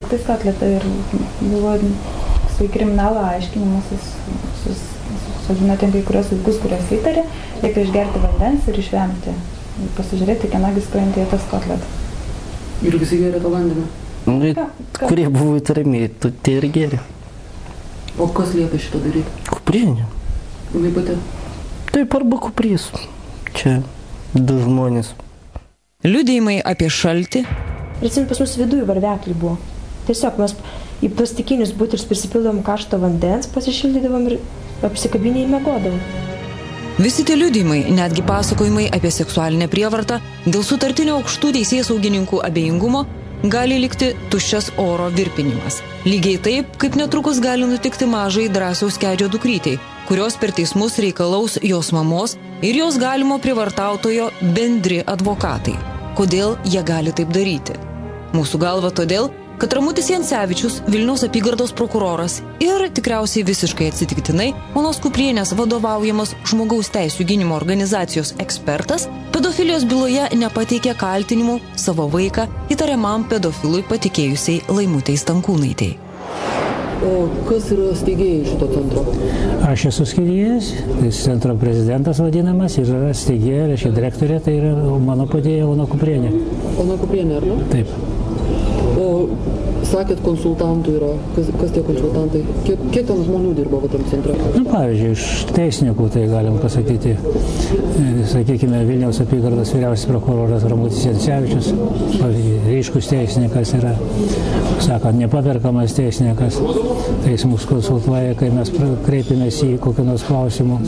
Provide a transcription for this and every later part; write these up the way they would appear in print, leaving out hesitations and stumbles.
Tai Skotlete ir buvo su kriminalo aiškinimasis, sodinote kai kurios vaikus, kurios įtarė, reikia išgerti vandens ir išvemti. Ir pasižiūrėti, kienagi skrajantį į tą Skotletą. Ir visi geria to vandenį? Kurie buvo įtariami, tai ir geria. O kas liepia šitą daryti? Kuprienė. Jinai pati? Taip, arba kuprys. Čia du žmonės. Liudijimai apie šaltį. Prisimint, pas mus viduje varvekliai buvo. Tiesiog mes į plastikinius butelius prisipildom karšto vandens, pasišildydavom ir apsikabinę įmiegodavom. Visi tie liudijimai, netgi pasakojimai apie seksualinę prievartą, dėl sutartinio aukštų teisėsaugininkų abejingumo gali likti tuščias oro virpinimas. Lygiai taip, kaip netrukus gali nutikti mažai drąsiaus Kedžio dukrytei, kurios per teismus reikalaus jos mamos ir jos galimo prievartautojo bendri advokatai. Kodėl jie gali taip daryti? Mūsų galva todėl, kad Ramutis Jancevičius, Vilniaus apygardos prokuroras ir tikriausiai visiškai atsitiktinai Onos Kuprienės vadovaujamas žmogaus teisių gynimo organizacijos ekspertas pedofilijos byloje nepateikė kaltinimų savo vaiką įtariamam pedofilui patikėjusiai Laimutei Stankūnaitei. O kas yra steigėjai šito centro? Aš esu steigėjas, tai centro prezidentas vadinamas ir yra steigėja, reiškia direktorė, tai yra mano padėjėja Ona Kuprienė. Ona Kuprienė, ar ne? Taip. O sakėt, konsultantų yra. Kas tie konsultantai? Kiek ten žmonių dirba tam centre? Pavyzdžiui, iš teisininkų, tai galim pasakyti, sakykime, Vilniaus apygardos vyriausias prokuroras Ramutis Jancevičius, ryškus teisininkas yra, sakant, nepaperkamas teisininkas, tai jis mus konsultuoja, kai mes kreipiamės į kokį nors klausimą.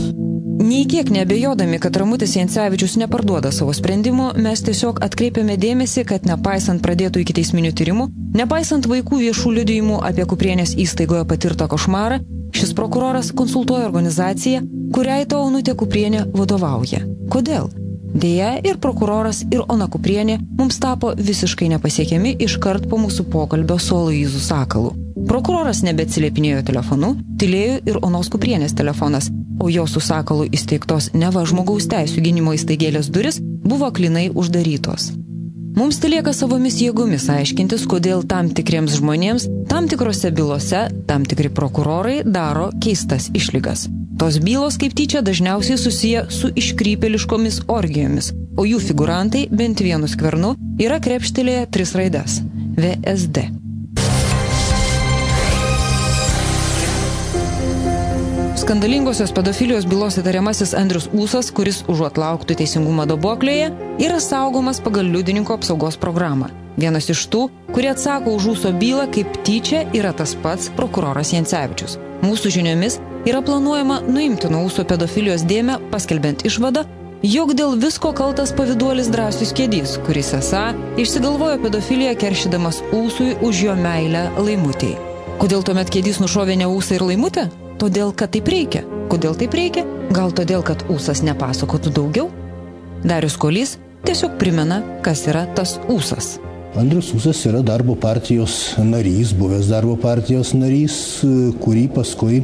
Nei kiek neabejodami, kad Ramutis Jancevičius neparduoda savo sprendimo, mes tiesiog atkreipiame dėmesį, kad nepaisant pradėtų ikiteisminių tyrimų, nepaisant vaikų viešų liudijimų apie Kuprienės įstaigoje patirtą košmarą, šis prokuroras konsultuoja organizaciją, kuriai ta Onutė Kuprienė vadovauja. Kodėl? Deja, ir prokuroras, ir Ona Kuprienė mums tapo visiškai nepasiekiami iškart po mūsų pokalbio su Aloyzu Sakalu. Prokuroras nebeatsiliepinėjo telefonu, tylėjo ir Onos Kuprienės telefonas, o jo su Sakalu įsteigtos neva žmogaus teisių gynimo įstaigėlės duris buvo aklinai uždarytos. Mums telieka savomis jėgomis aiškintis, kodėl tam tikriems žmonėms, tam tikrose bylose, tam tikri prokurorai daro keistas išlygas. Tos bylos kaip tyčia dažniausiai susiję su iškrypėliškomis orgijomis, o jų figurantai bent vienu skvernu yra krepštelėję 3 raides – VSD. Skandalingosios pedofilijos bylos įtariamasis Andrius Ūsas, kuris užuot lauktų teisingumo daboklėje, yra saugomas pagal liudininko apsaugos programą. Vienas iš tų, kurie atsako už Ūso bylą kaip tyčia, yra tas pats prokuroras Jancevičius. Mūsų žiniomis yra planuojama nuimti nuo Ūso pedofilijos dėmę, paskelbiant išvadą, jog dėl visko kaltas pavyduolis Drąsius Kedys, kuris esą išsigalvojo pedofiliją keršydamas Ūsui už jo meilę Laimutei. Kodėl tuomet Kedys nušovė ne Ūsą ir Laimutę? Todėl, kad taip reikia. Kodėl taip reikia? Gal todėl, kad Ūsas nepasakotų daugiau? Darius Kolys tiesiog primena, kas yra tas Ūsas. Andrius Ūsas yra darbo partijos narys, buvęs darbo partijos narys, kurį paskui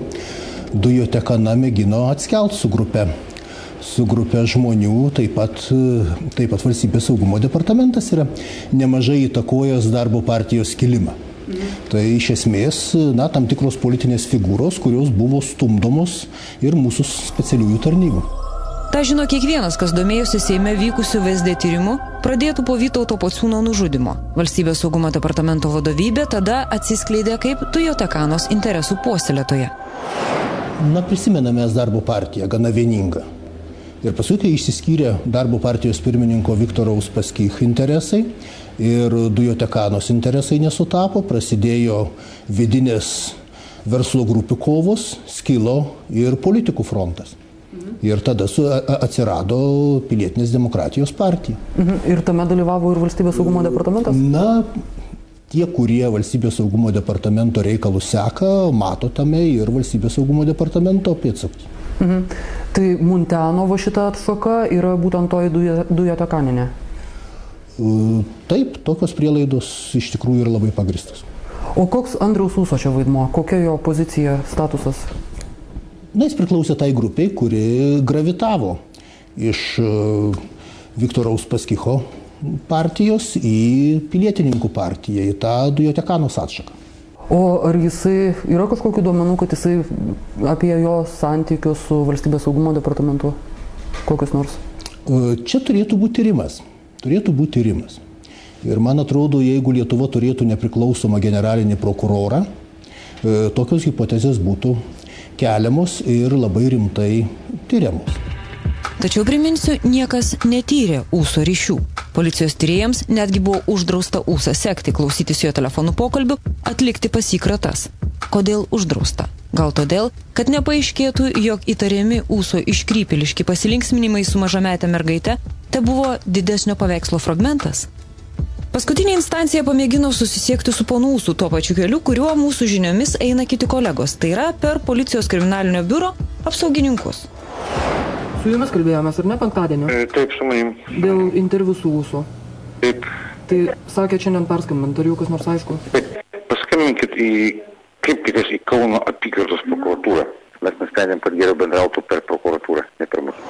Dujoteka mėgino atskelt su grupe žmonių, taip pat Valstybės saugumo departamentas yra nemažai įtakojęs darbo partijos kilimą. Tai iš esmės, tam tikros politinės figūros, kurios buvo stumdomos ir mūsų specialiųjų tarnybų. Ta žino kiekvienas, kas domėjosi Seime vykusių VSD tyrimų, pradėtų po Vytauto Pociūno nužudymo. Valstybės saugumo departamento vadovybė tada atsiskleidė kaip Dujotekanos interesų puoselėtoja. Prisimename darbo partiją, gana vieningą. Ir paskui, kai išsiskyrė darbo partijos pirmininko Viktoro Uspaskich interesai ir Dujotekanos interesai nesutapo, prasidėjo vidinės verslo grupių kovos, skilo ir politikų frontas. Ir tada atsirado Pilietinės demokratijos partija. Ir tame dalyvavo ir Valstybės saugumo departamentas? Tie, kurie Valstybės saugumo departamento reikalus seka, mato tame ir Valstybės saugumo departamento pėdsakus. Tai Muntenovo šita atšaka yra būtent toji Dujotekaninė? Taip, tokios prielaidos iš tikrųjų yra labai pagristos. O koks Andriaus Ūso čia vaidmuo? Kokia jo pozicija, statusas? Jis priklausė tai grupiai, kuri gravitavo iš Viktoro Uspaskicho partijos į pilietininkų partiją, į tą Dujotekanos atšaką. O ar jisai, yra kažkokių duomenų, kad jisai apie jo santykius su valstybės saugumo departamentu kokius nors? Čia turėtų būti tyrimas. Ir man atrodo, jeigu Lietuva turėtų nepriklausomą generalinį prokurorą, tokios hipotezės būtų keliamos ir labai rimtai tyriamos. Tačiau priminsiu, niekas netyrė Ūso ryšių. Policijos tyrėjams netgi buvo uždrausta Ūsą sekti, klausytis jo telefonų pokalbių, atlikti pas jį kratas. Kodėl uždrausta? Gal todėl, kad nepaaiškėtų, jog įtariami Ūso iškrypėliški pasilinksminimai su mažamete mergaite tai buvo didesnio paveikslo fragmentas? Paskutinė instancija pamėgino susisiekti su ponu Ūsu tuo pačiu keliu, kuriuo mūsų žiniomis eina kiti kolegos. Tai yra per policijos kriminalinio biuro apsaugininkus. Su jumis kalbėjomės, ar ne, penktadienį? Taip, su manim. Dėl interviu su Ūsu. Taip. Tai sakė šiandien perskambint, ar jau kas nors aišku? Paskambinkit kreipkitės į Kauno apygardos prokuratūrą. Mes nusprendėm, kad geriau bendrautų per prokuratūrą, ne per mus.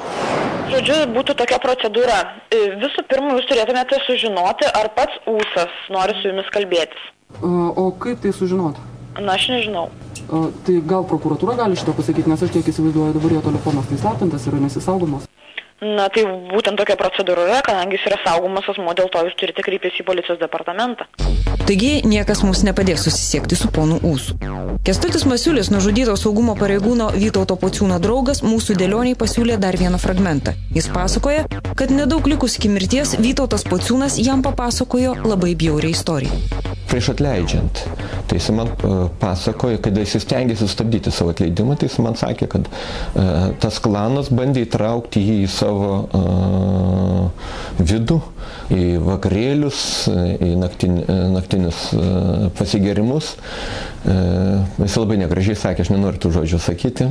Žodžiu, būtų tokia procedūra. Visų pirma, jūs turėtumėte sužinoti, ar pats Ūsas nori su jumis kalbėtis. O kaip tai sužinoti? Na, aš nežinau. Tai gal prokuratūra gali šitą pasakyti, nes aš tiek įsivaizduoju, dabar jo telefonas tai slaptintas yra nesisaugomas. Na, tai būtent tokia procedūra yra, kadangi jis yra saugomas asmuo, dėl to jūs turite kreiptis į policijos departamentą. Taigi niekas mums nepadės susisiekti su ponu Ūsu. Kęstutis Masiulis, nužudyto saugumo pareigūno Vytauto Pociūno draugas, mūsų dėlioniai pasiūlė dar vieną fragmentą. Jis pasakoja, kad nedaug likus iki mirties Vytautas Pociūnas jam papasakojo labai bjaurią istoriją. Prieš atleidžiant, tai jis man pasakojo, kad jis stengiasi sustabdyti savo atleidimą, tai jis man sakė, kad tas klanas bandė įtraukti jį į savo vidų, į vakarėlius, į naktinius pasigerimus. Jis labai negražiai sakė, aš nenoriu tų žodžių sakyti.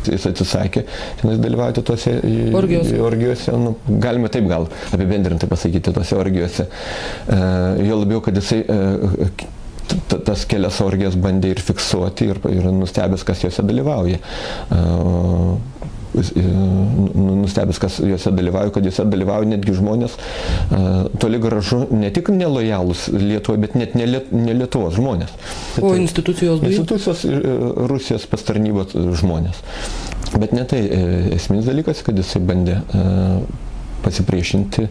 Jis atsisakė dalyvauti tose orgijose, galime taip gal apibendrintai pasakyti, tose orgijose. Jo labiau, kad jisai tas kelias orgijas bandė ir fiksuoti ir nustebęs, kas jose dalyvauja. Nustebęs, kas juose dalyvauja, kad juose dalyvauja netgi žmonės toli gražu ne tik nelojalūs Lietuvai, bet net ne Lietuvos žmonės. O institucijos dujų? Institucijos Rusijos pastarnybos žmonės. Bet ne tai esminis dalykas, kad jisai bandė pasipriešinti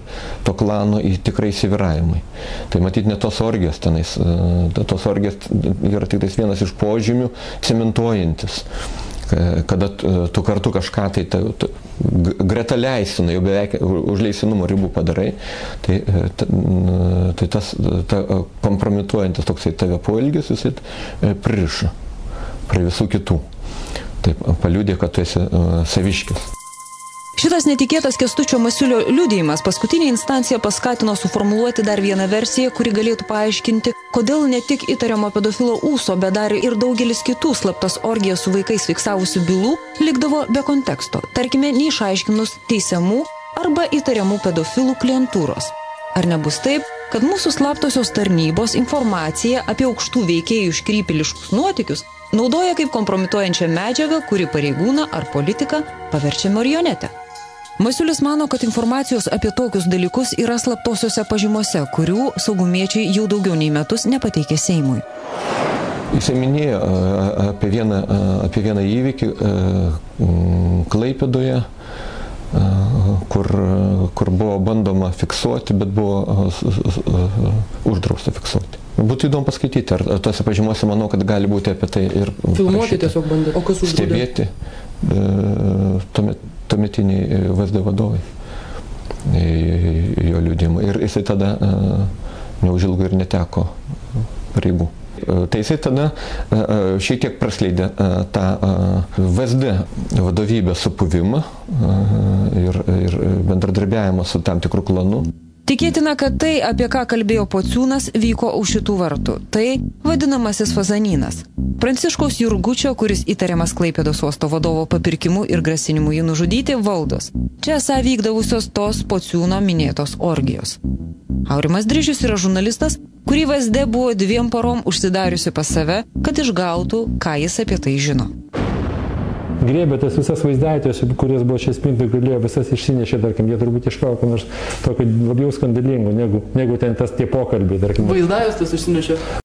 to klano į tikrai įsivyravimui. Tai matyti ne tos orgijos tenais. Tos orgijos yra tik vienas iš požymių cementuojantis. Kada tu kartu kažką tai greta leistina, jau beveik už leisinumo ribų padarai, tai tas kompromituojantis toksai tave poelgis, jisai pririša prie visų kitų. Taip, paliudė, kad tu esi saviškis. Šitas netikėtas Kęstučio Masiulio liudijimas paskutinė instancija paskatino suformuluoti dar vieną versiją, kuri galėtų paaiškinti, kodėl ne tik įtariamo pedofilo Ūso, bet dar ir daugelis kitų slaptas orgijas su vaikais fiksavusių bylų likdavo be konteksto, tarkime, neišaiškinus teisiamų arba įtariamų pedofilų klientūros. Ar nebus taip, kad mūsų slaptosios tarnybos informaciją apie aukštų veikėjų iškrypėliškus nuotykius naudoja kaip kompromituojančią medžiagą, kuri pareigūną ar politiką paverčia marionetę? Masiulis mano, kad informacijos apie tokius dalykus yra slaptosiuose pažymose, kurių saugumiečiai jau daugiau nei metus nepateikė Seimui. Jis minėjo apie vieną įvykį Klaipėdoje, kur buvo bandoma fiksuoti, bet buvo uždrausta fiksuoti. Būtų įdomu paskaityti, ar tose pažymose manau, kad gali būti apie tai ir filmuoti tiesiog bandė, o kas uždraudė? Stebėti tuometiniai VSD vadovai jo liudijimą. Ir jisai tada neužilgo ir neteko pareigų. Tai jisai tada šiek tiek praskleidė tą VSD vadovybės supuvimą ir bendradarbiavimą su tam tikrų klanu. Tikėtina, kad tai, apie ką kalbėjo Pociūnas, vyko už šitų vartų. Tai vadinamasis fazanynas. Pranciškaus Jurgučio, kuris įtariamas Klaipėdos uosto vadovo papirkimu ir grasinimu jį nužudyti, valdos. Čia esą vykdavusios tos Pociūno minėtos orgijos. Aurimas Drižius yra žurnalistas, kurį VSD buvo 2 parom užsidariusi pas save, kad išgautų, ką jis apie tai žino. grėbė tas visas vaizdaitės, kurios buvo čia spintai, galėjo visas išsinešė, tarkim, jie turbūt iškavo ką nors tokio labiau skandalingo, negu ten tas tie pokalbiai, tarkim. Vaizdaitės tas išsinešė?